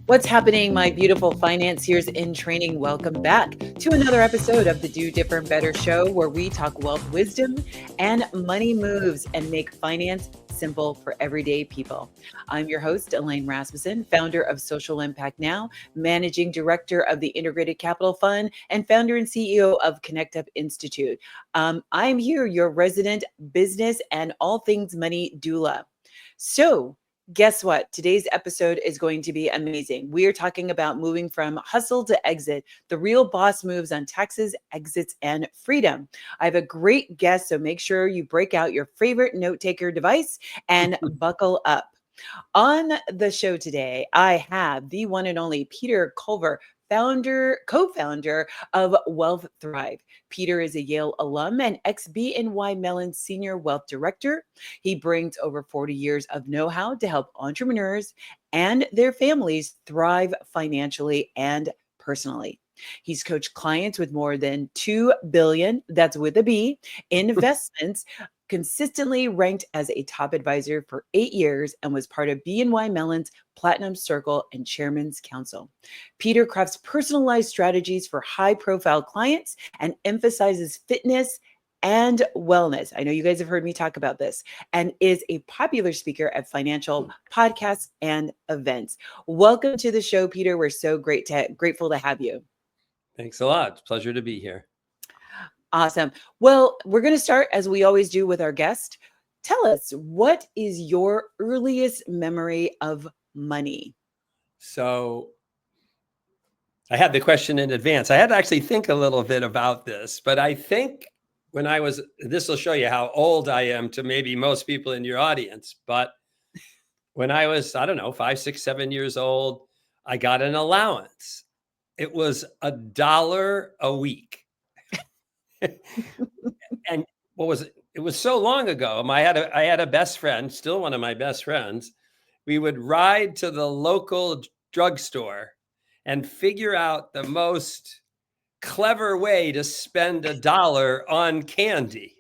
What's happening, my beautiful financiers in training? Welcome back to another episode of the Do Different Better Show, where we talk wealth wisdom and money moves and make finance simple for everyday people. I'm your host, Elaine Rasmussen, founder of Social Impact Now, managing director of the Integrated Capital Fund, and founder and CEO of Connect Up Institute. I'm here, your resident business and all things money doula. So, guess what? Today's episode is going to be amazing. We are talking about moving from hustle to exit, the real boss moves on taxes, exits, and freedom. I have a great guest, so make sure you break out your favorite note taker device and buckle up. On the show today, I have the one and only Peter Culver, co-founder of Wealth Thrive. Peter is a Yale alum and ex-BNY Mellon senior wealth director. He brings over 40 years of know-how to help entrepreneurs and their families thrive financially and personally. He's coached clients with more than 2 billion, that's with a B, investments, consistently ranked as a top advisor for 8 years, and was part of BNY Mellon's Platinum Circle and Chairman's Council. Peter crafts personalized strategies for high-profile clients and emphasizes fitness and wellness. I know you guys have heard me talk about this, and is a popular speaker at financial podcasts and events. Welcome to the show, Peter. We're so grateful to have you. Thanks a lot. It's a pleasure to be here. Awesome. Well, we're going to start as we always do with our guest. Tell us, what is your earliest memory of money? So I had the question in advance. I had to actually think a little bit about this, but I think this will show you how old I am to maybe most people in your audience. But when I was, 5, 6, 7 years old, I got an allowance. It was $1 a week. And what was it? It was so long ago. I had a best friend, still one of my best friends. We would ride to the local drugstore and figure out the most clever way to spend $1 on candy.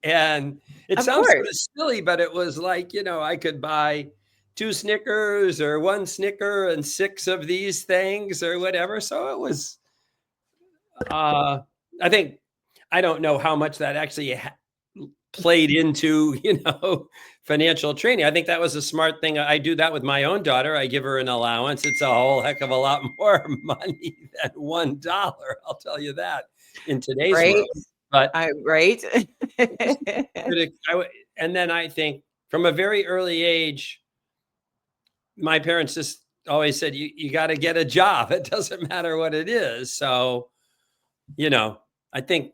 And it sounds sort of silly, but it was like, I could buy 2 Snickers or 1 Snicker and 6 of these things or whatever. So it was, I don't know how much that actually played into, financial training. I think that was a smart thing. I do that with my own daughter. I give her an allowance. It's a whole heck of a lot more money than $1. I'll tell you that in today's world. But right. And then I think from a very early age, my parents just always said, you got to get a job. It doesn't matter what it is. So, I think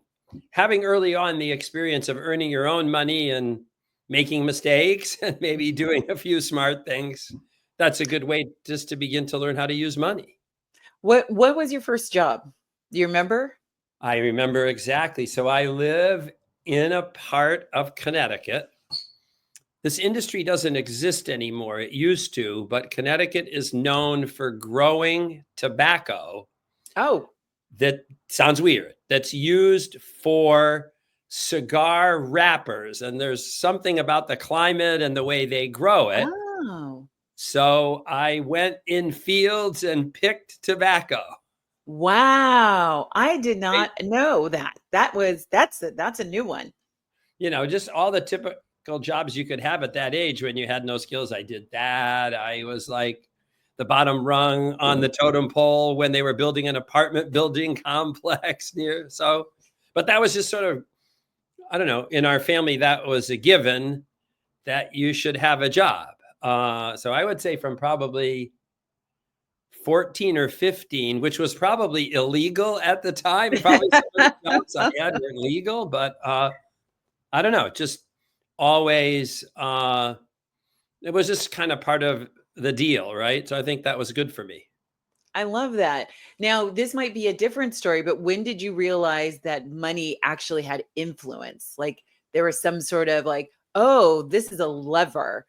having early on the experience of earning your own money and making mistakes and maybe doing a few smart things, that's a good way just to begin to learn how to use money. What was your first job? Do you remember? I remember exactly. So I live in a part of Connecticut. This industry doesn't exist anymore. It used to, but Connecticut is known for growing tobacco. Oh. That sounds weird. That's used for cigar wrappers. And there's something about the climate and the way they grow it. Oh. So I went in fields and picked tobacco. Wow. I did not know that. That's a new one. Just all the typical jobs you could have at that age when you had no skills. I did that. I was like the bottom rung on the totem pole when they were building an apartment building complex near. So, but that was just sort of, I don't know, in our family, that was a given that you should have a job. So I would say from probably 14 or 15, which was probably illegal at the time. Probably some of the jobs I had were illegal, but I don't know, just always, it was just kind of part of the deal, right? So I think that was good for me. I love that. Now, this might be a different story, but when did you realize that money actually had influence? Like there was some sort of like, oh, this is a lever.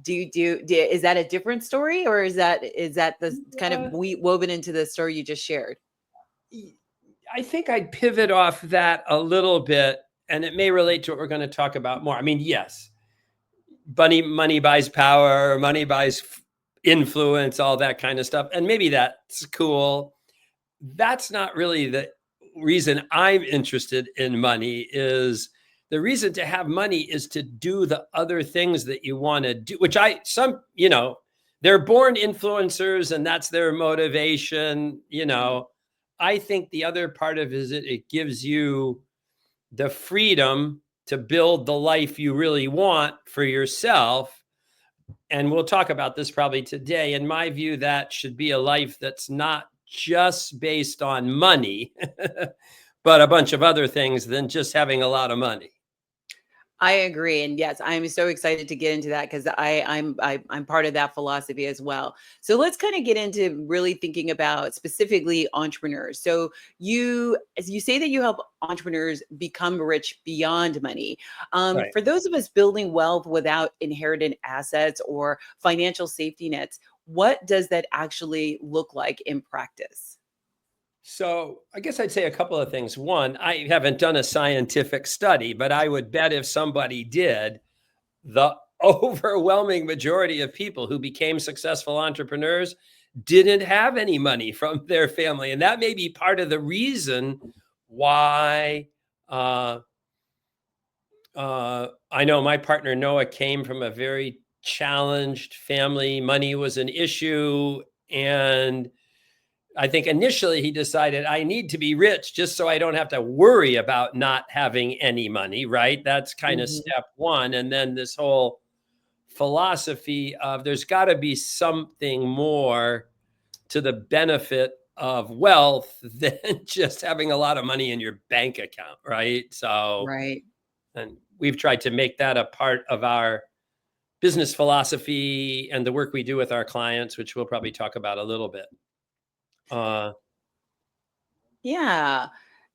Is that a different story, or is that the kind of woven into the story you just shared? I think I'd pivot off that a little bit, and it may relate to what we're going to talk about more. I mean, yes, money buys power, money buys influence, all that kind of stuff. And maybe that's cool. That's not really the reason I'm interested in money. Is the reason to have money is to do the other things that you want to do, which they're born influencers and that's their motivation. I think the other part of it is it gives you the freedom to build the life you really want for yourself. And we'll talk about this probably today. In my view, that should be a life that's not just based on money, but a bunch of other things than just having a lot of money. I agree, and yes, I'm so excited to get into that because I'm part of that philosophy as well. So let's kind of get into really thinking about specifically entrepreneurs. So as you say that you help entrepreneurs become rich beyond money. Right. For those of us building wealth without inherited assets or financial safety nets, what does that actually look like in practice? So I guess I'd say a couple of things. One, I haven't done a scientific study, but I would bet if somebody did, the overwhelming majority of people who became successful entrepreneurs didn't have any money from their family. And that may be part of the reason why I know my partner Noah came from a very challenged family. Money was an issue. And I think initially he decided I need to be rich just so I don't have to worry about not having any money, right? That's kind of Mhm. step one. And then this whole philosophy of there's got to be something more to the benefit of wealth than just having a lot of money in your bank account, right? So, Right. and we've tried to make that a part of our business philosophy and the work we do with our clients, which we'll probably talk about a little bit. Uh, Yeah.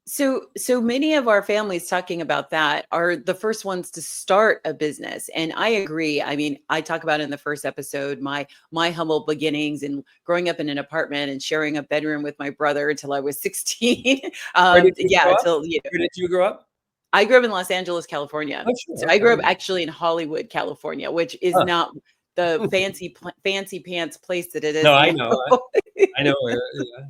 So many of our families talking about that are the first ones to start a business. And I agree. I mean, I talk about in the first episode my humble beginnings and growing up in an apartment and sharing a bedroom with my brother until I was 16. where did you Yeah, grow up? until Where did you grow up? I grew up in Los Angeles, California. Oh, So sure. I Okay. grew up actually in Hollywood, California, which is Huh. not the fancy pants place that it No, is I now. know. I know where. Yeah.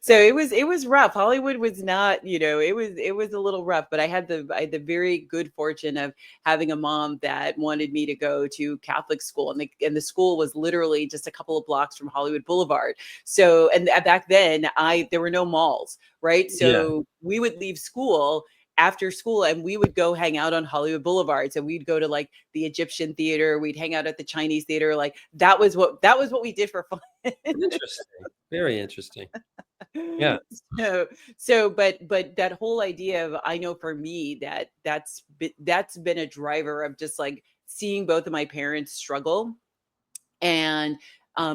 So it was rough. Hollywood was not, it was a little rough, but I had the very good fortune of having a mom that wanted me to go to Catholic school, and the school was literally just a couple of blocks from Hollywood Boulevard. So and back then there were no malls, right? Yeah. So we would leave school after school and we would go hang out on Hollywood Boulevard. So we'd go to like the Egyptian theater, we'd hang out at the Chinese theater. Like that was what we did for fun. Interesting. Very interesting. Yeah. So but that whole idea of, I know for me that's been a driver of just like seeing both of my parents struggle, and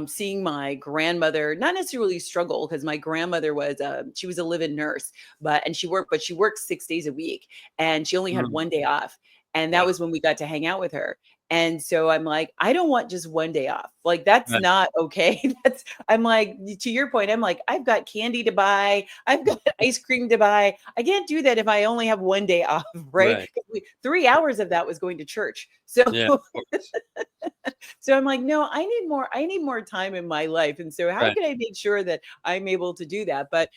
seeing my grandmother not necessarily struggle, because my grandmother she was a live-in nurse, but she worked 6 days a week, and she only had Mm. one day off, and that Wow. was when we got to hang out with her. And so I'm like, I don't want just one day off. Like, that's Right. not okay. I'm like, to your point, I'm like, I've got candy to buy, I've got ice cream to buy. I can't do that if I only have one day off, right? Right. 'Cause 3 hours of that was going to church. So Yeah. Of course. so I'm like, no, I need more time in my life. And so how Right. can I make sure that I'm able to do that? But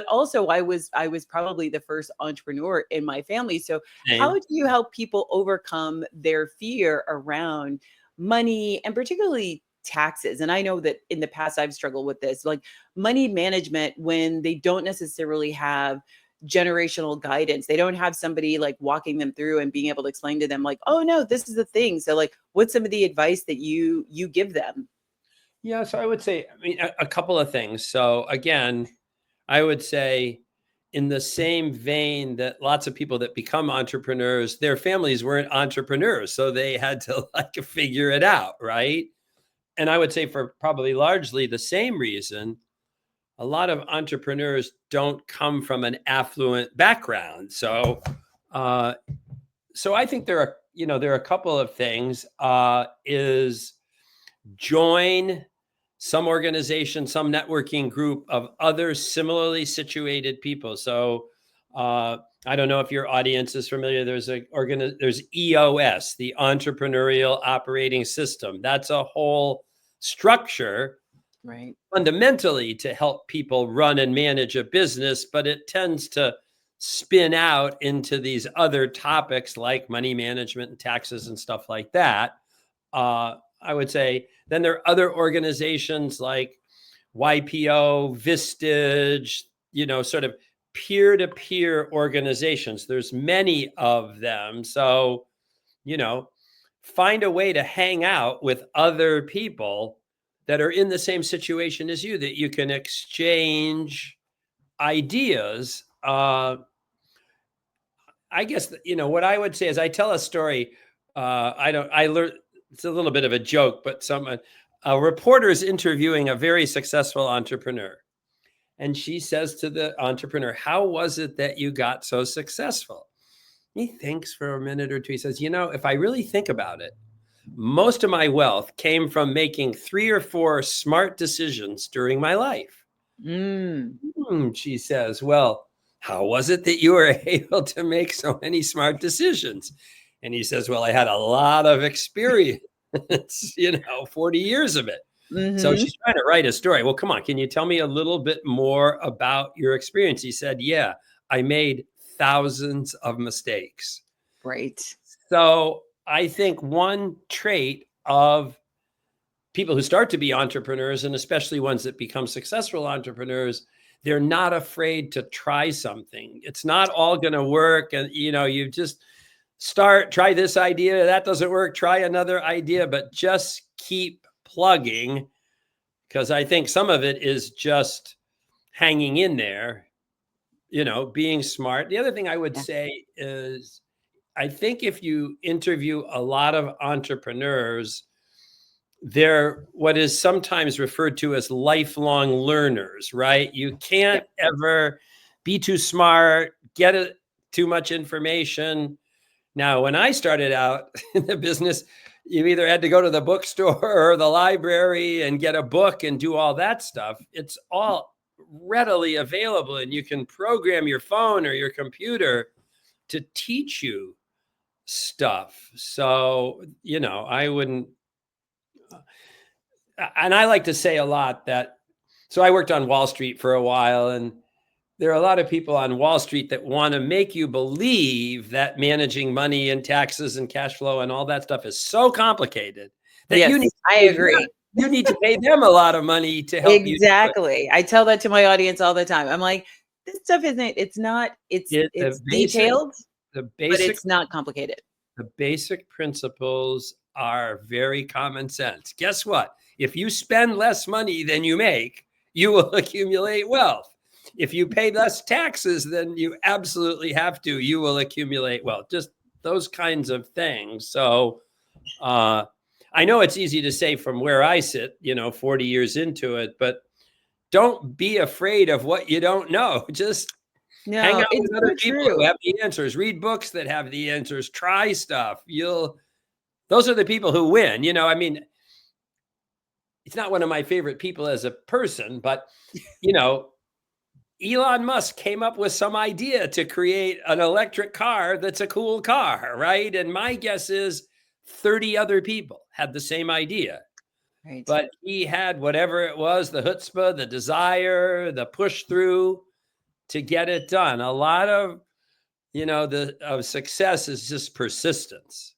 also I was probably the first entrepreneur in my family. So how Same. do you help people overcome their fear around money, and particularly taxes? And I know that in the past I've struggled with this, like money management, when they don't necessarily have generational guidance. They don't have somebody like walking them through and being able to explain to them like, "Oh no, this is the thing." So like, what's some of the advice that you give them? Yeah. So I would say, I mean, a couple of things. So again, I would say, in the same vein that lots of people that become entrepreneurs, their families weren't entrepreneurs. So they had to like figure it out. Right. And I would say, for probably largely the same reason, a lot of entrepreneurs don't come from an affluent background. Uh, so I think there are a couple of things. Is join some organization, some networking group of other similarly situated people. So I don't know if your audience is familiar. There's there's EOS, the Entrepreneurial Operating System. That's a whole structure Right. fundamentally to help people run and manage a business, but it tends to spin out into these other topics like money management and taxes and stuff like that. I would say then there are other organizations like YPO, Vistage, sort of peer-to-peer organizations. There's many of them. So, find a way to hang out with other people that are in the same situation as you, that you can exchange ideas. I guess, what I would say is I tell a story. I learned, it's a little bit of a joke, but a reporter is interviewing a very successful entrepreneur. And she says to the entrepreneur, "How was it that you got so successful?" He thinks for a minute or two. He says, "If I really think about it, most of my wealth came from making 3 or 4 smart decisions during my life." Mm. She says, "Well, how was it that you were able to make so many smart decisions?" And he says, "Well, I had a lot of experience, 40 years of it." So Mm-hmm. she's trying to write a story. "Well, come on, can you tell me a little bit more about your experience?" He said, "Yeah, I made thousands of mistakes." Right. So I think one trait of people who start to be entrepreneurs, and especially ones that become successful entrepreneurs, they're not afraid to try something. It's not all going to work. And, you just try this idea. That doesn't work. Try another idea, but just keep plugging, because I think some of it is just hanging in there, being smart. The other thing I would Yeah. say is, I think if you interview a lot of entrepreneurs, they're what is sometimes referred to as lifelong learners, right? You can't Yep. ever be too smart, too much information. Now, when I started out in the business, you either had to go to the bookstore or the library and get a book and do all that stuff. It's all readily available, and you can program your phone or your computer to teach you stuff. So, I wouldn't, and I like to say a lot that, so I worked on Wall Street for a while, and there are a lot of people on Wall Street that want to make you believe that managing money and taxes and cash flow and all that stuff is so complicated that Yes, I agree. you need to pay them a lot of money to help you do it. Exactly. I tell that to my audience all the time. I'm like, this stuff it's not, it's detailed, The but basic it's not complicated. the basic principles are very common sense. Guess what? If you spend less money than you make, you will accumulate wealth. If you pay less taxes than you absolutely have to, you will accumulate wealth. Just those kinds of things. So I know it's easy to say from where I sit, 40 years into it, but don't be afraid of what you don't know. Just hang No, out it's with so other people who true. have the answers. Read books that have the answers. Try stuff. Those are the people who win. I mean, it's not one of my favorite people as a person, but Elon Musk came up with some idea to create an electric car that's a cool car, right? And my guess is 30 other people had the same idea. Right. But he had whatever it was, the chutzpah, the desire, the push through to get it done. A lot of, of success is just persistence.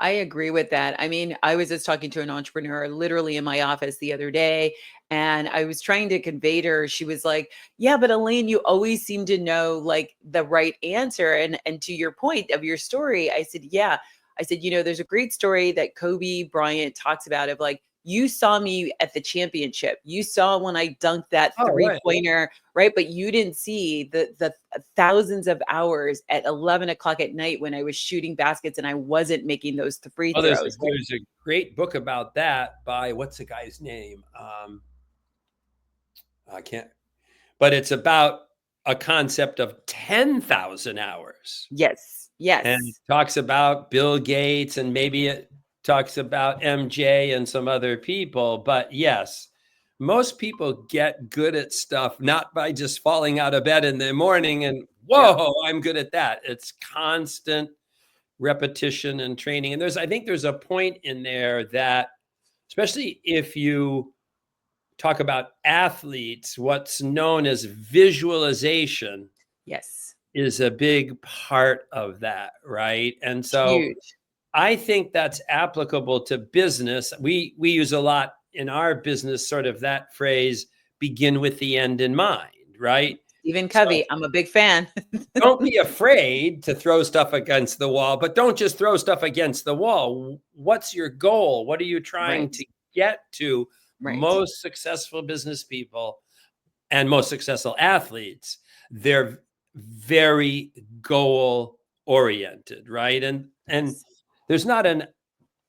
I agree with that. I mean, I was just talking to an entrepreneur literally in my office the other day, and I was trying to convey to her. She was like, "Yeah, but Elaine, you always seem to know like the right answer." And to your point of your story, I said, "Yeah." I said, there's a great story that Kobe Bryant talks about of like, you saw me at the championship. You saw when I dunked that Oh, right. three-pointer, right? But you didn't see the thousands of hours at 11 o'clock at night when I was shooting baskets and I wasn't making those free Oh, throws. there's a great book about that by, what's the guy's name? I can't, but it's about a concept of 10,000 hours. Yes. Yes. And it talks about Bill Gates, and maybe it talks about MJ and some other people. But yes, most people get good at stuff not by just falling out of bed in the morning and whoa, I'm good at that. It's constant repetition and training. And I think there's a point in there that, especially if you talk about athletes, what's known as visualization Yes. is a big part of that, right? And so Huge. I think that's applicable to business. We use a lot in our business sort of that phrase, begin with the end in mind, right? Stephen So Covey, I'm a big fan. don't be afraid to throw stuff against the wall, but don't just throw stuff against the wall. What's your goal? What are you trying Right. to get to? Right. Most successful business people and most successful athletes, they're very goal oriented, right? And Yes. there's not an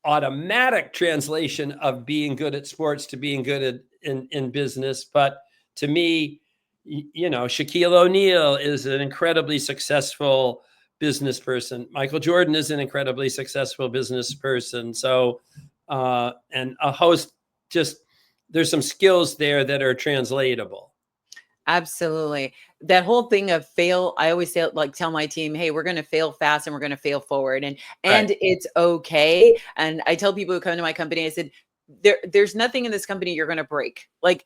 automatic translation of being good at sports to being good at in business, but to me, Shaquille O'Neal is an incredibly successful business person. Michael Jordan is an incredibly successful business person. So, and a host, just there's some skills there that are translatable. Absolutely. That whole thing of fail, I always say, like, tell my team, hey, we're going to fail fast and we're going to fail forward. And Right. it's okay. And I tell people who come to my company, I said, there's nothing in this company you're going to break. Like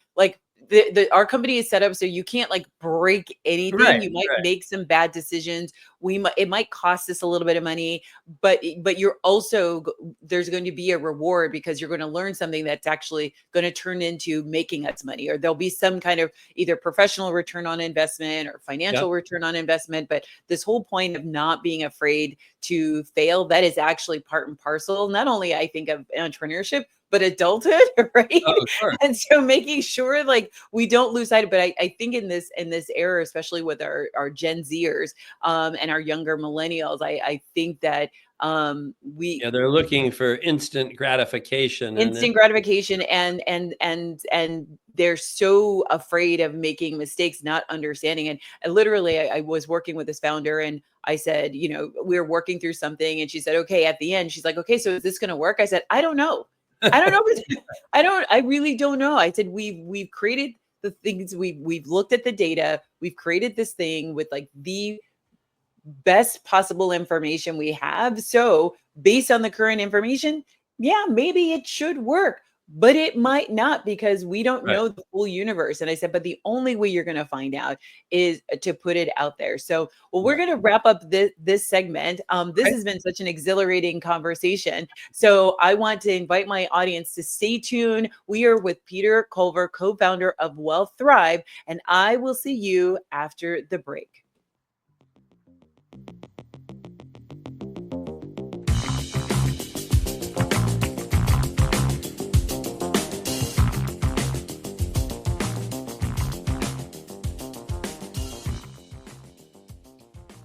our company is set up so you can't like break anything. Right. You might Right. make some bad decisions. It might cost us a little bit of money, but you're also, there's going to be a reward because you're going to learn something that's actually going to turn into making us money, or there'll be some kind of either professional return on investment or financial Yep. return on investment. But this whole point of not being afraid to fail, that is actually part and parcel, not only I think of entrepreneurship, but adulthood, right? Oh, sure. And so making sure like we don't lose sight of, but I think in this era, especially with our Gen Zers and our younger millennials, I think that Yeah, they're looking for instant gratification instant gratification, and they're so afraid of making mistakes, not understanding. And literally I was working with this founder, and I said, we were working through something, and she said, okay, at the end she's like, okay, so is this going to work? I said, I don't know. I don't know. I really don't know. I said, we've created the things, we've looked at the data, we've created this thing with like the best possible information we have. So based on the current information, yeah, maybe it should work, but it might not, because we don't Right. know the full universe. And I said, but the only way you're going to find out is to put it out there. So, well, we're going to wrap up this segment. This has been such an exhilarating conversation. So I want to invite my audience to stay tuned. We are with Peter Culver, co-founder of Wealth Thrive, and I will see you after the break.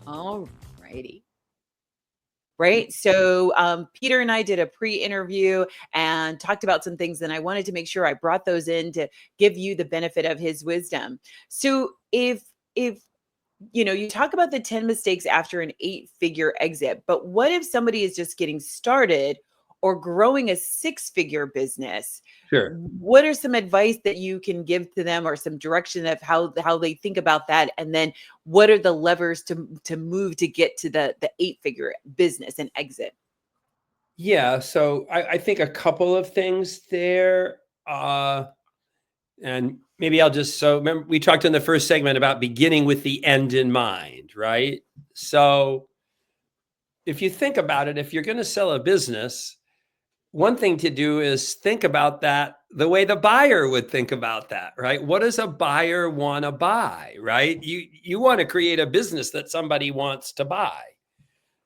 All righty. Right. So Peter and I did a pre-interview and talked about some things, and I wanted to make sure I brought those in to give you the benefit of his wisdom. So if you talk about the 10 mistakes after an 8-figure exit, but what if somebody is just getting started or growing a 6-figure business? Sure. What are some advice that you can give to them, or some direction of how they think about that? And then what are the levers to move to get to the 8-figure business and exit? Yeah. So I think a couple of things there. And maybe remember we talked in the first segment about beginning with the end in mind, right? So if you think about it, if you're going to sell a business, one thing to do is think about that the way the buyer would think about that, right? What does a buyer want to buy, right? You want to create a business that somebody wants to buy.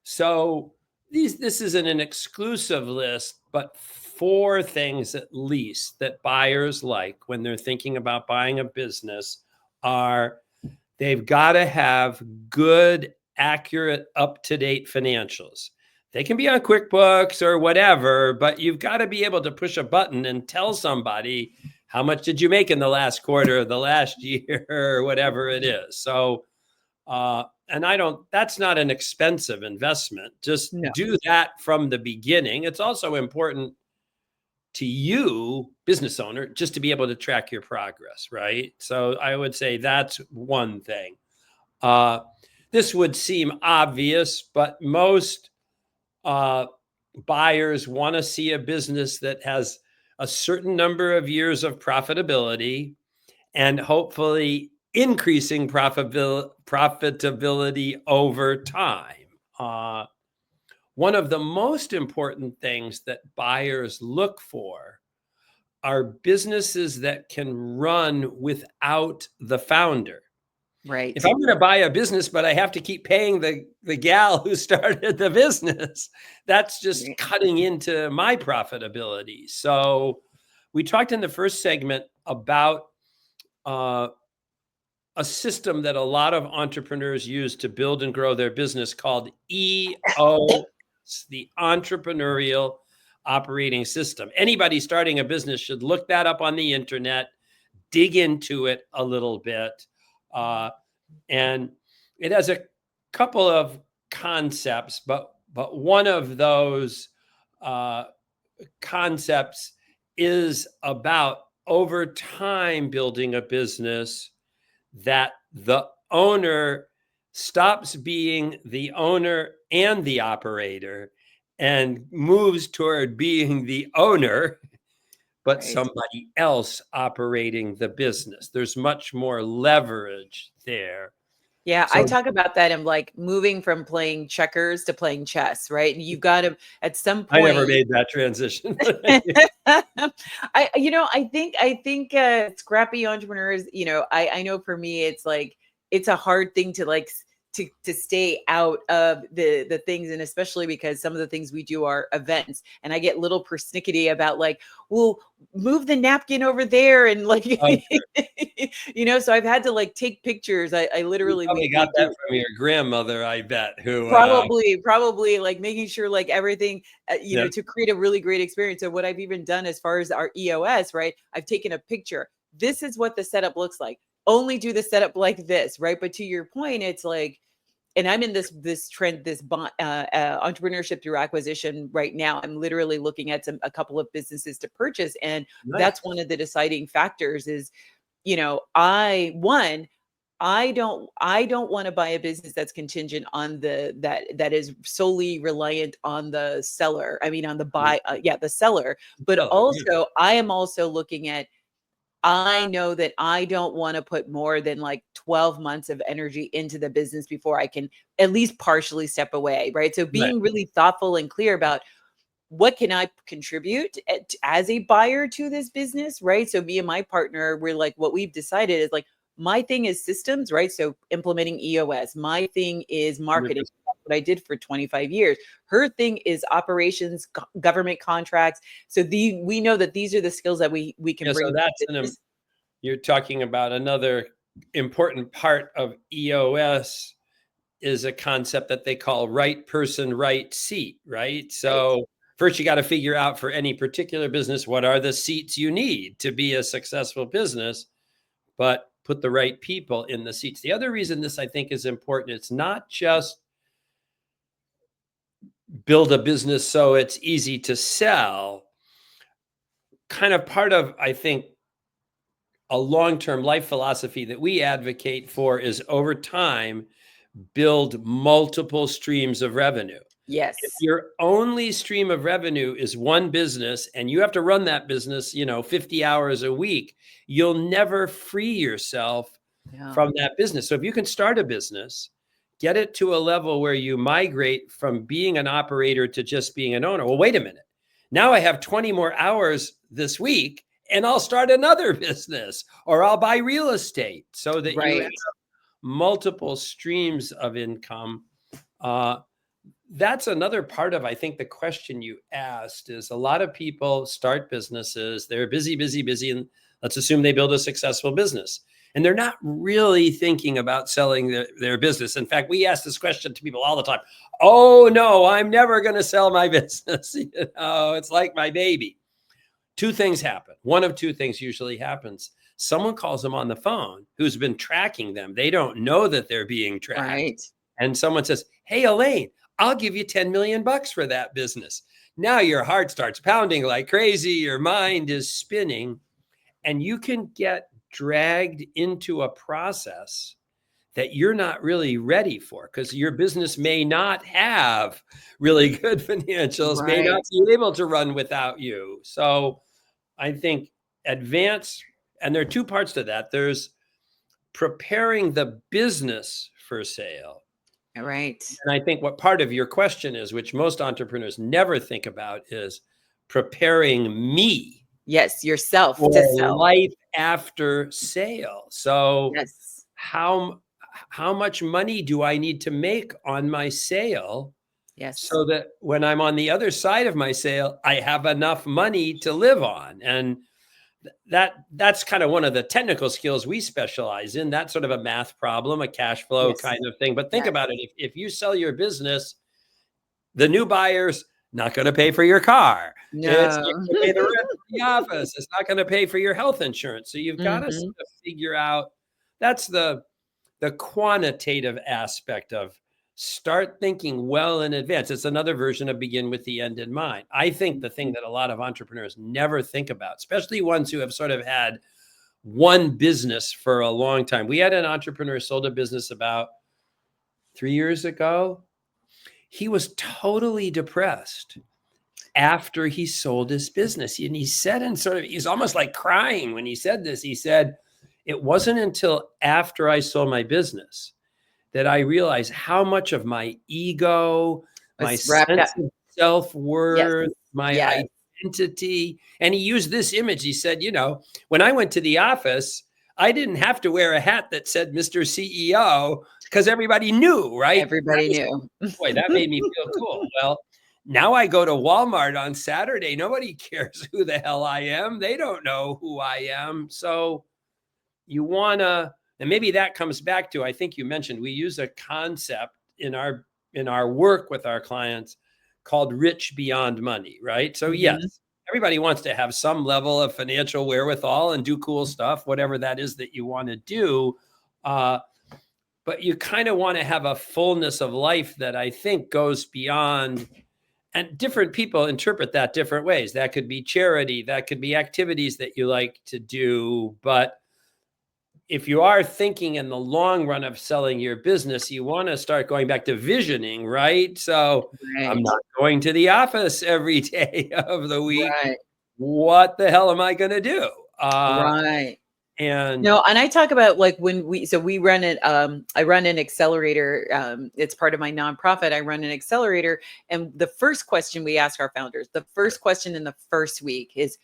So this isn't an exclusive list, but 4 things at least that buyers like when they're thinking about buying a business are: they've got to have good, accurate, up-to-date financials. They can be on QuickBooks or whatever, but you've got to be able to push a button and tell somebody how much did you make in the last quarter of the last year or whatever it is. So, and that's not an expensive investment. Just No. do that from the beginning. It's also important to you, business owner, just to be able to track your progress, right? So I would say that's one thing. The this would seem obvious, but most buyers want to see a business that has a certain number of years of profitability and hopefully increasing profitability over time. One of the most important things that buyers look for are businesses that can run without the founder. Right. If I'm going to buy a business, but I have to keep paying the gal who started the business, that's just cutting into my profitability. So we talked in the first segment about a system that a lot of entrepreneurs use to build and grow their business called EOS, the Entrepreneurial Operating System. Anybody starting a business should look that up on the internet, dig into it a little bit. And it has a couple of concepts, but one of those concepts is about over time building a business that the owner stops being the owner and the operator and moves toward being the owner, but somebody else operating the business. There's much more leverage there. Yeah, So I talk about that in like moving from playing checkers to playing chess, right? And you've got to at some point. I never made that transition. I think scrappy entrepreneurs, I know for me it's like it's a hard thing to like to stay out of the things, and especially because some of the things we do are events, and I get little persnickety about like, well, move the napkin over there, and like so I've had to like take pictures. I literally we got that from your grandmother, I bet, who probably like making sure like everything to create a really great experience. So what I've even done as far as our EOS, right, I've taken a picture. This is what the setup looks like. Only do the setup like this, right? But to your point, it's like, and I'm in this trend, this entrepreneurship through acquisition right now. I'm literally looking at a couple of businesses to purchase, and that's one of the deciding factors. Is I don't want to buy a business that's contingent on that is solely reliant on the seller. I mean, on the the seller. But also, I am also looking at. I know that I don't want to put more than like 12 months of energy into the business before I can at least partially step away, right? So being really thoughtful and clear about what can I contribute as a buyer to this business, right? So me and my partner, we're like, what we've decided is like, my thing is systems, right? So implementing EOS. My thing is marketing. That's what I did for 25 years. Her thing is operations, government contracts. So we know that these are the skills that we can bring. So that's you're talking about another important part of EOS is a concept that they call right person, right seat, right? So first you got to figure out for any particular business, what are the seats you need to be a successful business, but put the right people in the seats. The other reason this, I think, is important, it's not just build a business so it's easy to sell. Kind of part of, I think, a long-term life philosophy that we advocate for is over time, build multiple streams of revenue. Yes. If your only stream of revenue is one business and you have to run that business, 50 hours a week, you'll never free yourself from that business. So if you can start a business, get it to a level where you migrate from being an operator to just being an owner. Well, wait a minute. Now I have 20 more hours this week and I'll start another business, or I'll buy real estate, so that you have multiple streams of income. That's another part of, I think, the question you asked is a lot of people start businesses. They're busy, and let's assume they build a successful business. And they're not really thinking about selling their business. In fact, we ask this question to people all the time. Oh, no, I'm never going to sell my business. It's like my baby. Two things happen. One of two things usually happens. Someone calls them on the phone who's been tracking them. They don't know that they're being tracked. Right. And someone says, hey, Elaine, I'll give you 10 million bucks for that business. Now your heart starts pounding like crazy. Your mind is spinning, and you can get dragged into a process that you're not really ready for, because your business may not have really good financials, may not Right. be able to run without you. So I think advance, and there are two parts to that. There's preparing the business for sale. Right. And I think what part of your question is, which most entrepreneurs never think about, is preparing me Yes, yourself to for sell. life after sale. So Yes. how much money do I need to make on my sale Yes. so that when I'm on the other side of my sale, I have enough money to live on? And that's kind of one of the technical skills we specialize in. That's sort of a math problem, a cash flow Yes. kind of thing. But think Yes. about it. If you sell your business, the new buyer's not going to pay for your car. It's not No. going to pay the rent of the office. It's not going to pay for your health insurance. So you've got to Mhm. sort of figure out, that's the quantitative aspect of start thinking well in advance. It's another version of begin with the end in mind. I think the thing that a lot of entrepreneurs never think about, especially ones who have sort of had one business for a long time. We had an entrepreneur sold a business about 3 years ago. He was totally depressed after he sold his business. And he said, and sort of, he's almost like crying when he said this. He said, it wasn't until after I sold my business that I realized how much of my ego, my Was wrapped up. sense of Yes. self-worth, my Yes. identity. And he used this image. He said, when I went to the office, I didn't have to wear a hat that said Mr. CEO because everybody knew, right? Everybody knew. Boy, that made me feel cool. Well, now I go to Walmart on Saturday. Nobody cares who the hell I am. They don't know who I am. So you want to, and maybe that comes back to, I think you mentioned, we use a concept in our work with our clients called rich beyond money, right? So yes, Mhm. everybody wants to have some level of financial wherewithal and do cool stuff, whatever that is that you want to do. But you kind of want to have a fullness of life that I think goes beyond, and different people interpret that different ways. That could be charity, that could be activities that you like to do. But if you are thinking in the long run of selling your business, you want to start going back to visioning, right? So I'm Right. not going to the office every day of the week. Right. What the hell am I going to do? Right. And No, and I talk about like when we run it, I run an accelerator. It's part of my nonprofit. I run an accelerator. And the first question we ask our founders, the first question in the first week is,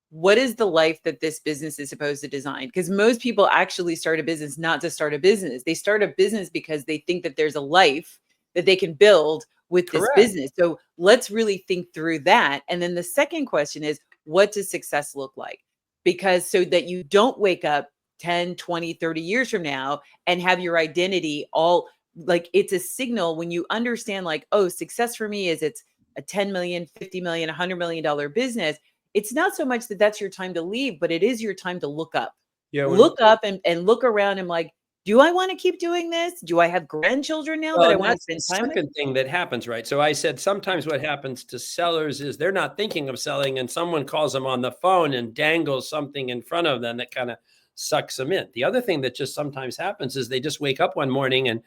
what is the life that this business is supposed to design? Because most people actually start a business not to start a business. They start a business because they think that there's a life that they can build with this correct. business. So let's really think through that. And then the second question is, what does success look like? Because so that you don't wake up 10, 20, 30 years from now and have your identity all like it's a signal when you understand, like, oh, success for me is it's a 10 million, 50 million, $100 million business. It's not so much that that's your time to leave, but it is your time to look up. Yeah, Look up and look around and like, do I want to keep doing this? Do I have grandchildren now that well, I and want to that's the spend time with? second thing that happens, right? So I said sometimes what happens to sellers is they're not thinking of selling, and someone calls them on the phone and dangles something in front of them that kind of sucks them in. The other thing that just sometimes happens is they just wake up one morning and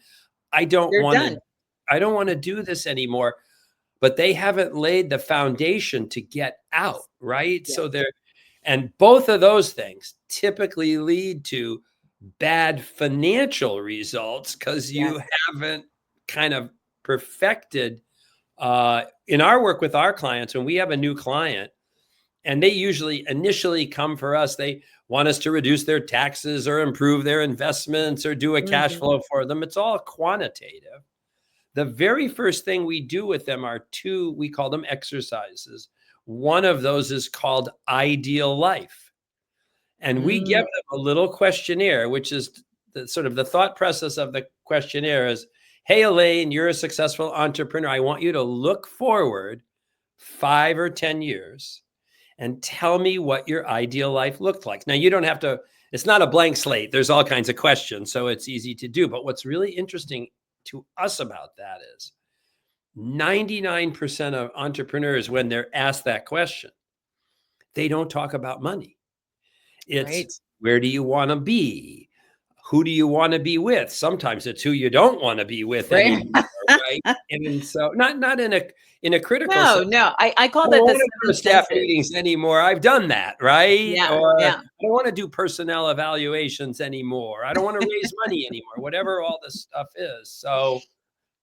I don't They're want to done. I don't want to do this anymore, but they haven't laid the foundation to get out, right? Yes. So and both of those things typically lead to bad financial results because you Yes. haven't kind of perfected. In our work with our clients, when we have a new client, and they usually initially come for us, they want us to reduce their taxes or improve their investments or do a cash Mhm. flow for them. It's all quantitative. The very first thing we do with them are two, we call them exercises. One of those is called Ideal Life. And we give Mm. them a little questionnaire, which is the sort of the thought process of the questionnaire is, hey, Elaine, you're a successful entrepreneur. I want you to look forward 5 or 10 years and tell me what your ideal life looked like. Now, you don't have to, it's not a blank slate. There's all kinds of questions, so it's easy to do. But what's really interesting to us about that is 99% of entrepreneurs, when they're asked that question, they don't talk about money. It's Right. where do you want to be? who do you want to be with? Sometimes it's who you don't want to be with Right. anymore, right? And so not in a critical No, sense. no. I I call don't that the want to go to seven staff senses. meetings anymore. I've done that, right? Yeah, Or I yeah. don't want to do personnel evaluations anymore. I don't want to raise money anymore, whatever all this stuff is. So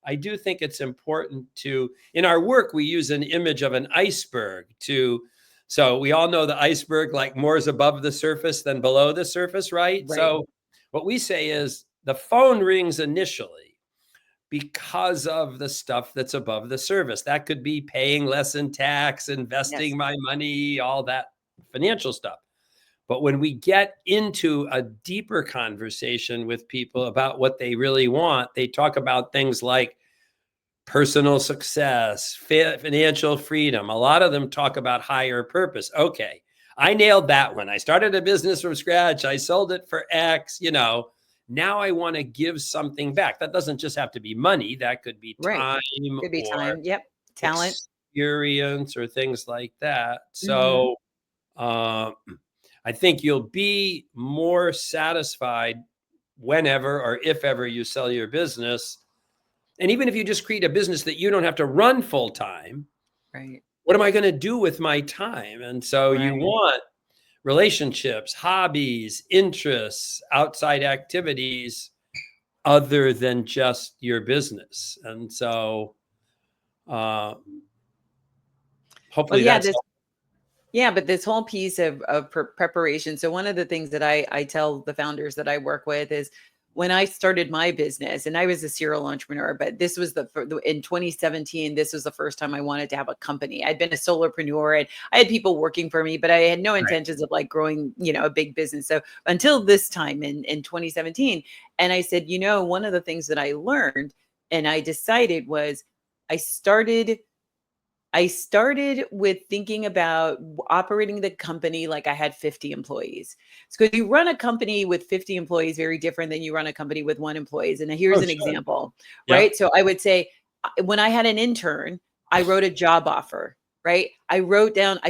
I do think it's important to, in our work, we use an image of an iceberg so we all know the iceberg, like more is above the surface than below the surface, right? Right. So what we say is the phone rings initially because of the stuff that's above the surface. That could be paying less in tax, Yes. investing my money, all that financial stuff. But when we get into a deeper conversation with people about what they really want, they talk about things like personal success, financial freedom. A lot of them talk about higher purpose. Okay, I nailed that one. I started a business from scratch. I sold it for X, Now I want to give something back. That doesn't just have to be money. That could be Right. time Could be or time. Yep. Talent. experience or things like that. Mhm. So um, I think you'll be more satisfied whenever or if ever you sell your business. And even if you just create a business that you don't have to run full time, Right. what am I going to do with my time? And so you Right. want relationships, hobbies, interests, outside activities other than just your business. And so uh, Well, hopefully yeah, that's this yeah, but this whole piece of preparation. So one of the things that I tell the founders that I work with is when I started my business, and I was a serial entrepreneur, but this was in 2017. This was the first time I wanted to have a company. I'd been a solopreneur and I had people working for me, but I had no right. intentions of like growing, a big business. So until this time in 2017, and I said, one of the things that I learned and I decided was I started I started with thinking about operating the company like I had 50 employees. So you run a company with 50 employees very different than you run a company with one employees. And here's Oh, an sure. example, Yep. right? So I would say when I had an intern, I wrote a job offer, right? I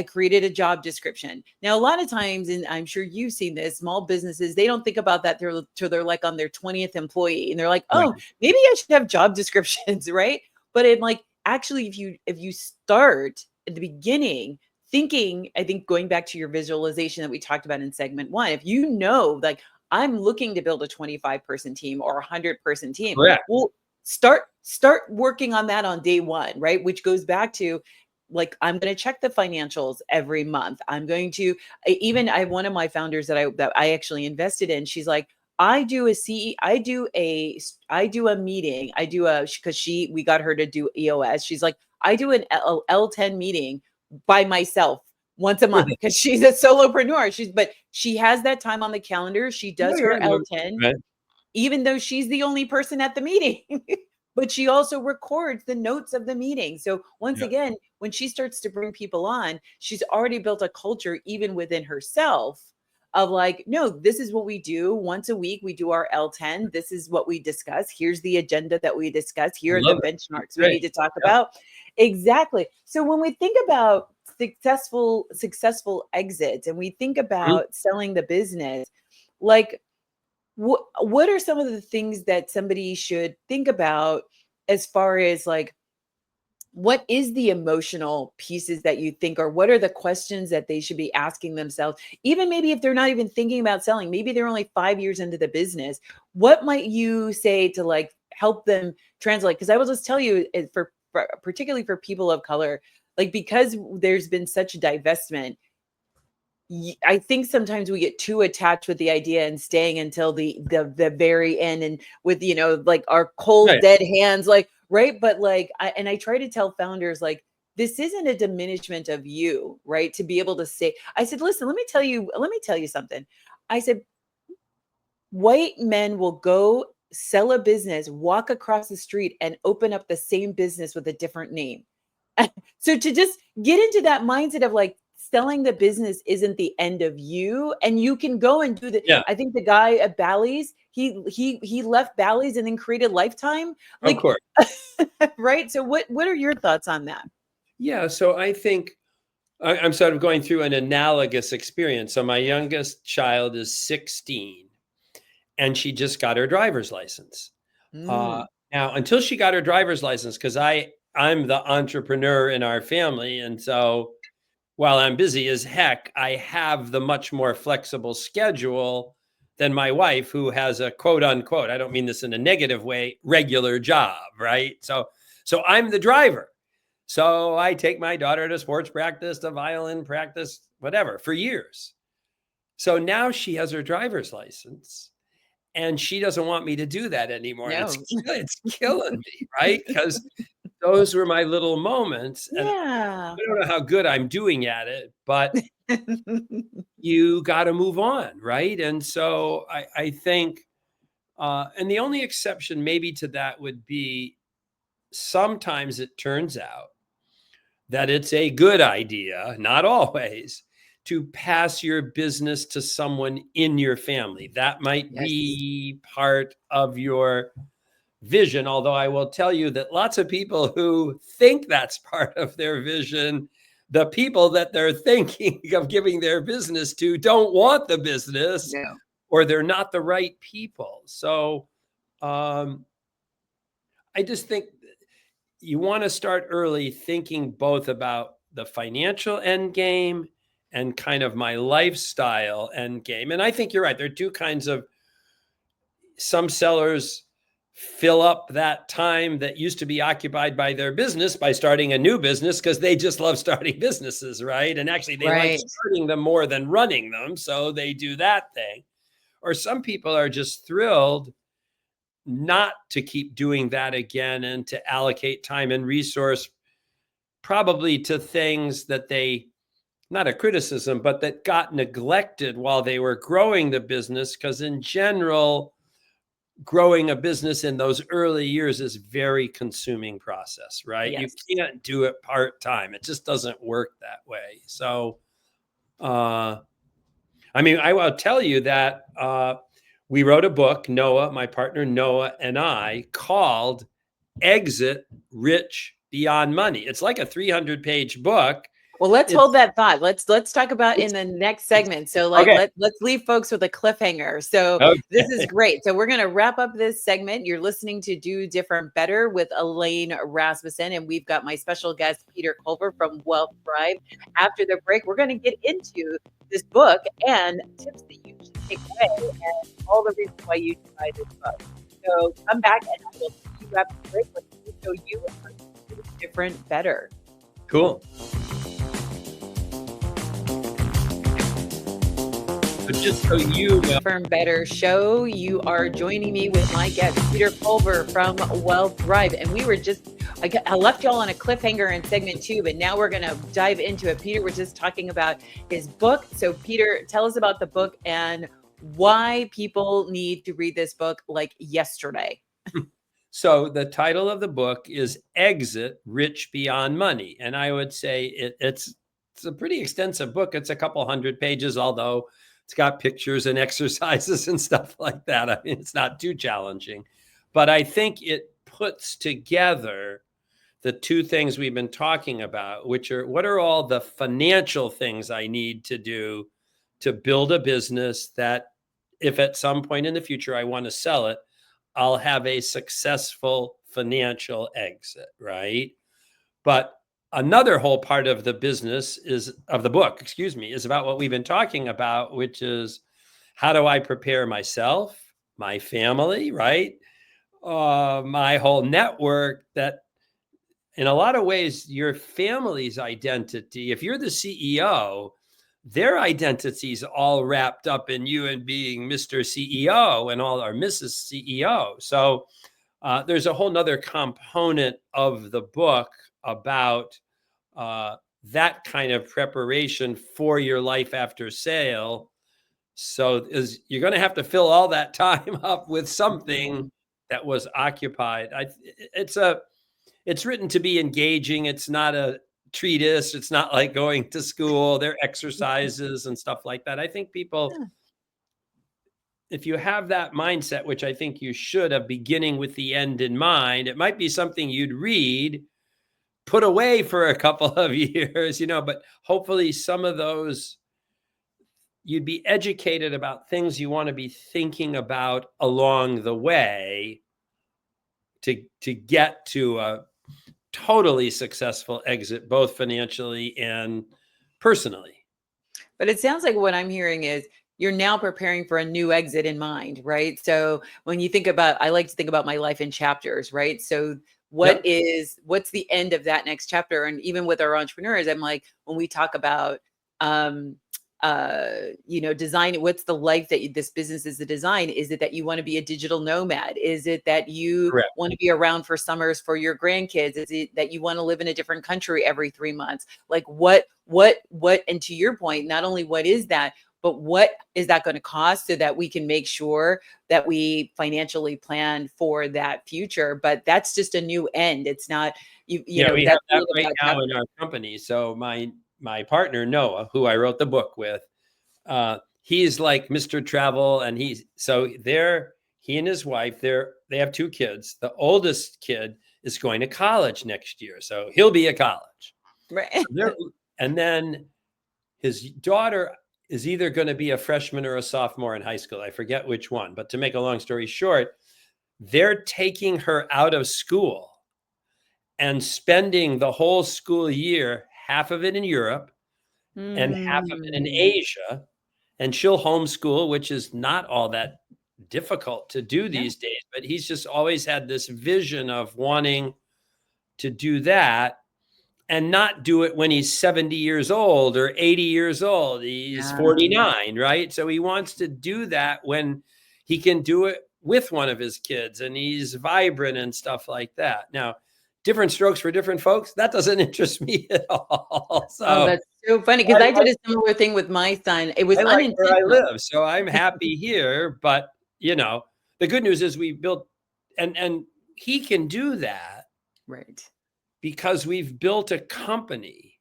created a job description. Now, a lot of times, and I'm sure you've seen this, small businesses, they don't think about that till they're like on their 20th employee and they're like, oh, Right. maybe I should have job descriptions, right? But I'm like, actually, if you start at the beginning thinking, I think going back to your visualization that we talked about in segment one, if you know, like, I'm looking to build a 25-person team or a 100-person team, Correct. well, start working on that on day one, right? Which goes back to, like, I'm going to check the financials every month. I'm going to even I have one of my founders that I actually invested in. She's like, I do a meeting. Because we got her to do EOS. She's like, I do an L10 meeting by myself once a month because she's a solopreneur. But she has that time on the calendar. She Yeah, does yeah, her no, L10 right. even though she's the only person at the meeting. But she also records the notes of the meeting. So once Yeah. again, when she starts to bring people on, she's already built a culture even within herself of like, no, this is what we do once a week. We do our L10. This is what we discuss. Here's the agenda that we discuss. I Here are the love it. benchmarks we Great. need to talk Yeah. about. Exactly. So when we think about successful exits and we think Mhm. about selling the business, like, what are some of the things that somebody should think about as far as like what is the emotional pieces that you think, or what are the questions that they should be asking themselves, even maybe if they're not even thinking about selling, maybe they're only 5 years into the business? What might you say to like help them translate? Because I will just tell you, particularly for people of color, like, because there's been such divestment, I think sometimes we get too attached with the idea and staying until the very end, and with, like, our cold Right. dead hands, like, right? But like, I try to tell founders, like, this isn't a diminishment of you, right? To be able to say, I said, listen, let me tell you something. I said, white men will go sell a business, walk across the street, and open up the same business with a different name. So to just get into that mindset of like, selling the business isn't the end of you, and you can go and do the Yeah. I think the guy at Bally's, he left Bally's and then created Lifetime. Of Like, course. right? So what are your thoughts on that? Yeah. So I think I'm sort of going through an analogous experience. So my youngest child is 16. and she just got her driver's license. Mm. Now, until she got her driver's license, because I'm the entrepreneur in our family, and so while I'm busy as heck, I have the much more flexible schedule than my wife, who has a quote unquote, I don't mean this in a negative way, regular job, right? So I'm the driver. So I take my daughter to sports practice, to violin practice, whatever, for years. So now she has her driver's license and she doesn't want me to do that anymore. And No. it's killing me, right? Because those were my little moments. And Yeah. I don't know how good I'm doing at it, but you got to move on, right? And so I think, and the only exception maybe to that would be sometimes it turns out that it's a good idea, not always, to pass your business to someone in your family. That might Yes. be part of your vision, although I will tell you that lots of people who think that's part of their vision, the people that they're thinking of giving their business to don't want the business, No. or they're not the right people. So I just think you want to start early thinking both about the financial end game and kind of my lifestyle end game. And I think you're right. There are two kinds of, some sellers fill up that time that used to be occupied by their business by starting a new business because they just love starting businesses, right? And actually they like Right. starting them more than running them. So they do that thing. Or some people are just thrilled not to keep doing that again and to allocate time and resource probably to things that they, not a criticism, but that got neglected while they were growing the business. Because in general, growing a business in those early years is very consuming process, right? Yes. You can't do it part-time. It just doesn't work that way. So, I mean, I will tell you that we wrote a book, Noah, my partner Noah, and I, called Exit Rich Beyond Money. It's like a 300-page book. Well, let's It's, hold that thought. Let's talk about in it's, the next segment. So like okay. let's leave folks with a cliffhanger. So this is Okay. great. So we're gonna wrap up this segment. You're listening to Do Different Better with Elaine Rasmussen, and we've got my special guest Peter Culver from Wealth Thrive. After the break, we're gonna get into this book and tips that you should take away and all the reasons why you should buy this book. So come back and I will see you after the break when we show you how to do different better. Cool. But just so you know, Better Show. You are joining me with my guest, Peter Culver from Wealth Thrive. And we were just, I left y'all on a cliffhanger in segment 2, but now we're going to dive into it. Peter was just talking about his book. So Peter, tell us about the book and why people need to read this book like yesterday. So the title of the book is Exit Rich Beyond Money. And I would say it's a pretty extensive book. It's a couple hundred pages, although it's got pictures and exercises and stuff like that. I mean, it's not too challenging, but I think it puts together the two things we've been talking about, which are, what are all the financial things I need to do to build a business that if at some point in the future I want to sell it, I'll have a successful financial exit, right? But another whole part of the business of the book, is about what we've been talking about, which is how do I prepare myself, my family, right? My whole network, that in a lot of ways, your family's identity, if you're the CEO, their identity is all wrapped up in you and being Mr. CEO and all, or Mrs. CEO. So there's a whole nother component of the book about that kind of preparation for your life after sale. So you're going to have to fill all that time up with something that was occupied. It's written to be engaging. It's not a treatise. It's not like going to school. There are exercises and stuff like that. I think people, if you have that mindset, which I think you should, of beginning with the end in mind, it might be something you'd read, put away for a couple of years, but hopefully some of those you'd be educated about things you want to be thinking about along the way to get to a totally successful exit, both financially and personally. But it sounds like what I'm hearing is you're now preparing for a new exit in mind, right? So when you think about, I like to think about my life in chapters, right? So Yep. what's the end of that next chapter? And even with our entrepreneurs, I'm like, when we talk about, um, design, what's the life that this business is a design? Is it that you want to be a digital nomad? Is it that you Correct. want to be around for summers for your grandkids? Is it that you want to live in a different country every 3 months? Like and to your point, not only what is that, but what is that going to cost so that we can make sure that we financially plan for that future? But that's just a new end. It's not, Yeah, we have that's the that end of right that now in chapter. our company. So my partner Noah, who I wrote the book with, he's like Mr. Travel, and he and his wife, they have two kids. The oldest kid is going to college next year, so he'll be at college. So Right. and then his daughter is either going to be a freshman or a sophomore in high school. I forget which one, but to make a long story short, they're taking her out of school and spending the whole school year, half of it in Europe and half of it in Mm. Asia. And she'll homeschool, which is not all that difficult to do No. these days. But he's just always had this vision of wanting to do that and not do it when he's 70 years old or 80 years old. He's Yeah. 49, right? So he wants to do that when he can do it with one of his kids and he's vibrant and stuff like that. Now, different strokes for different folks. That doesn't interest me at all. Oh, So that's so funny because I I did like a similar thing with my son. It was I like where I unintentional. live. So I'm happy here. But the good news is we built and he can do that Right. because we've built a company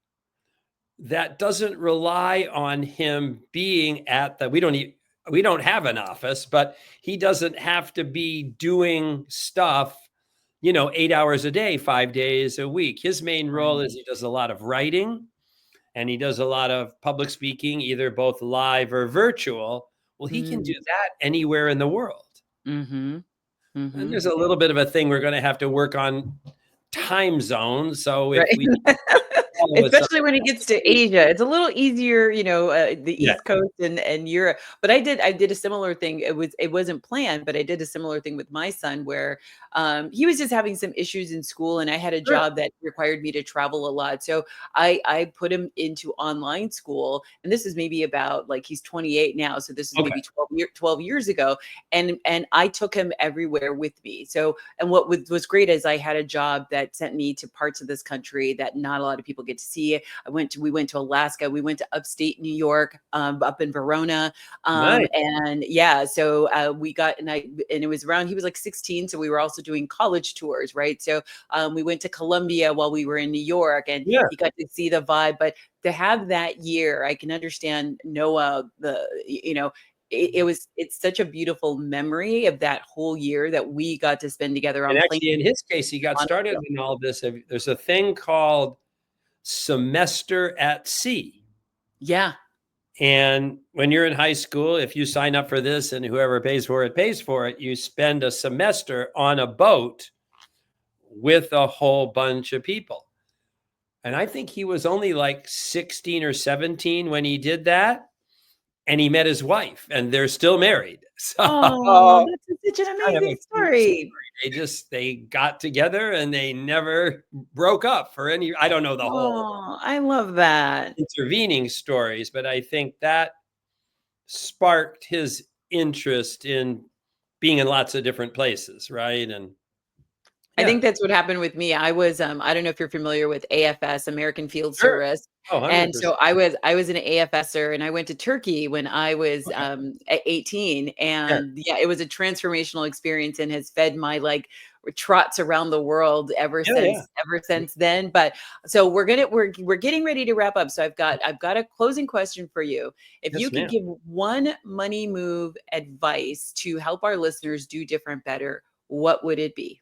that doesn't rely on him being at we don't have an office, but he doesn't have to be doing stuff 8 hours a day, 5 days a week. His main role Right. is he does a lot of writing and he does a lot of public speaking, either both live or virtual. Well, he can do Mm. that anywhere in the world. Mhm. And Mhm. there's a little bit of a thing we're going to have to work on time zones. So if Right. we follow us, Especially when it gets to Asia. It's a little easier, the yeah, East Coast and Europe. But I did a similar thing. It wasn't planned, but I did a similar thing with my son where he was just having some issues in school and I had a sure, job that required me to travel a lot. So I put him into online school. And this is maybe about like he's 28 now. So this is okay, maybe 12 years ago. And I took him everywhere with me. So and what was great is I had a job that sent me to parts of this country that not a lot of people get to see. We went to Alaska, we went to upstate New York, up in Verona. nice, And yeah, so we got, and it was around, he was like 16. So we were also doing college tours, right? So we went to Columbia while we were in New York and yeah. he got to see the vibe. But to have that year, I can understand Noah, it's such a beautiful memory of that whole year that we got to spend together And on plane. actually, in his case, he got started in all this. There's a thing called semester at sea. Yeah. And when you're in high school, if you sign up for this and whoever pays for it, you spend a semester on a boat with a whole bunch of people. And I think he was only like 16 or 17 when he did that. And he met his wife, and they're still married. Oh, So that's such an kind of a amazing cute story. story. They got together and they never broke up for any, I don't know the whole Oh, I love that. intervening stories, but I think that sparked his interest in being in lots of different places, right? And I yeah, think that's what happened with me. I don't know if you're familiar with AFS, American Field sure. Service. Oh, And 100%. so I was an AFSer and I went to Turkey when I was Okay. 18. Yeah. And yeah, it was a transformational experience and has fed my like trots around the world ever Yeah. Yeah. since then. But so we're getting ready to wrap up. So I've got a closing question for you. If you Yes, could ma'am. give one money move advice to help our listeners do different better, what would it be?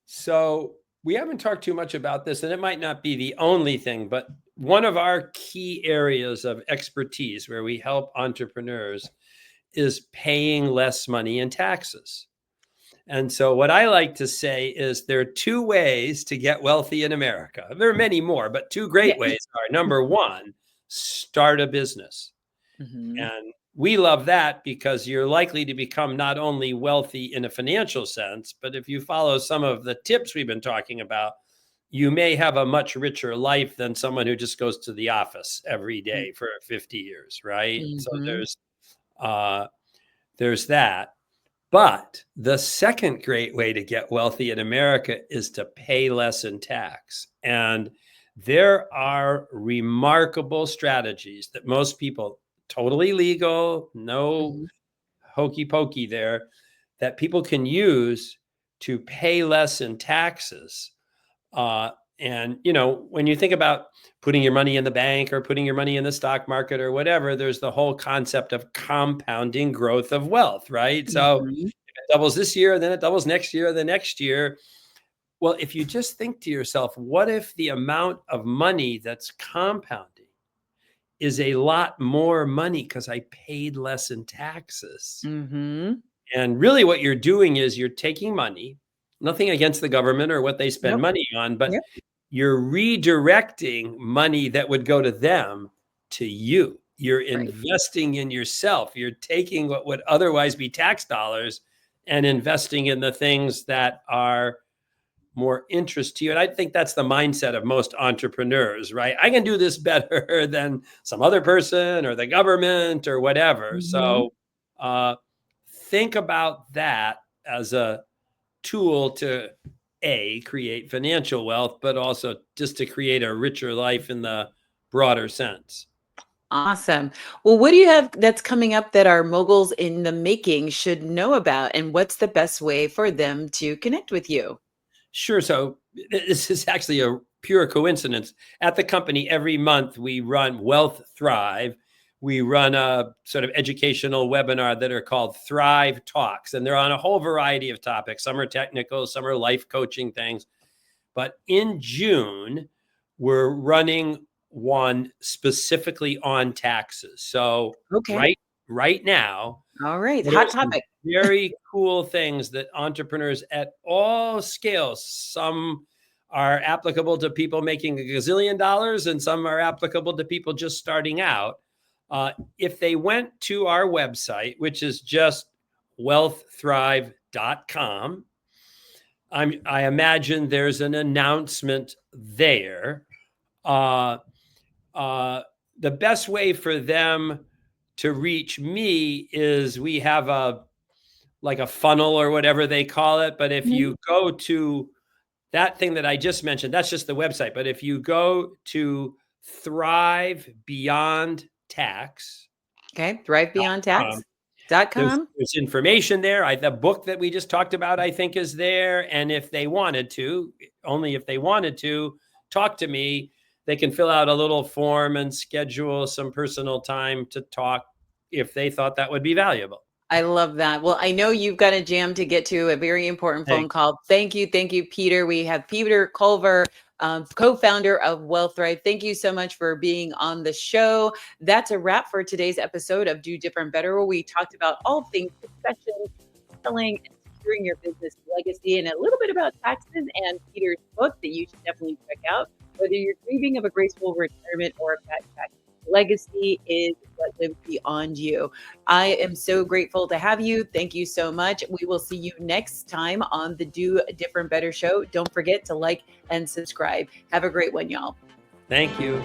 So we haven't talked too much about this, and it might not be the only thing, but one of our key areas of expertise where we help entrepreneurs is paying less money in taxes. And so what I like to say is there are two ways to get wealthy in America. There are many more, but two Yeah. great ways are: number one, start a business. Mhm. And we love that because you're likely to become not only wealthy in a financial sense, but if you follow some of the tips we've been talking about, you may have a much richer life than someone who just goes to the office every day for 50 years, right? So Mhm. uh, there's that. But the second great way to get wealthy in America is to pay less in tax. And there are remarkable strategies that most people, totally legal, no Mhm. hokey pokey there, that people can use to pay less in taxes. Uh, and when you think about putting your money in the bank or putting your money in the stock market or whatever, there's the whole concept of compounding growth of wealth, right? So Mhm. it doubles this year, then it doubles next year, the next year. Well, if you just think to yourself, what if the amount of money that's compounding is a lot more money because I paid less in taxes? Mhm. And really what you're doing is you're taking money, nothing against the government or what they spend Nope. money on, but Yep. you're redirecting money that would go to them to you. You're Right. investing in yourself. You're taking what would otherwise be tax dollars and investing in the things that are more interest to you. And I think that's the mindset of most entrepreneurs, right? I can do this better than some other person or the government or whatever. Mhm. So uh, think about that as a tool to create financial wealth, but also just to create a richer life in the broader sense. Awesome. Well, what do you have that's coming up that our moguls in the making should know about, and what's the best way for them to connect with you? Sure. So this is actually a pure coincidence. At the company, every month we run Wealth Thrive. We run a sort of educational webinar that are called Thrive Talks, and they're on a whole variety of topics. Some are technical, some are life coaching things. But in June, we're running one specifically on taxes. So Okay. right now, All right. what are Hot some topic. very cool things that entrepreneurs at all scales, some are applicable to people making a gazillion dollars and some are applicable to people just starting out. If they went to our website, which is just wealththrive.com, I imagine there's an announcement there. Uh, uh, the best way for them to reach me is we have a funnel or whatever they call it. But if Mhm. you go to that thing that I just mentioned, that's just the website. But if you go to Thrive Beyond Tax, Okay. thrivebeyondtax.com. there's information there. The book that we just talked about, I think, is there. And if they wanted to, only if they wanted to, talk to me, they can fill out a little form and schedule some personal time to talk if they thought that would be valuable. I love that. Well, I know you've got a jam to get to, a very important phone Thanks. call. Thank you. Thank you, Peter. We have Peter Culver, co-founder of Wealth Thrive. Thank you so much for being on the show. That's a wrap for today's episode of Do Different Better, where we talked about all things succession, selling, and securing your business legacy, and a little bit about taxes and Peter's book that you should definitely check out. Whether you're dreaming of a graceful retirement or a fat tax legacy is what lives beyond you. I am so grateful to have you. Thank you so much. We will see you next time on the Do Different Better show. Don't forget to like and subscribe. Have a great one, y'all. Thank you.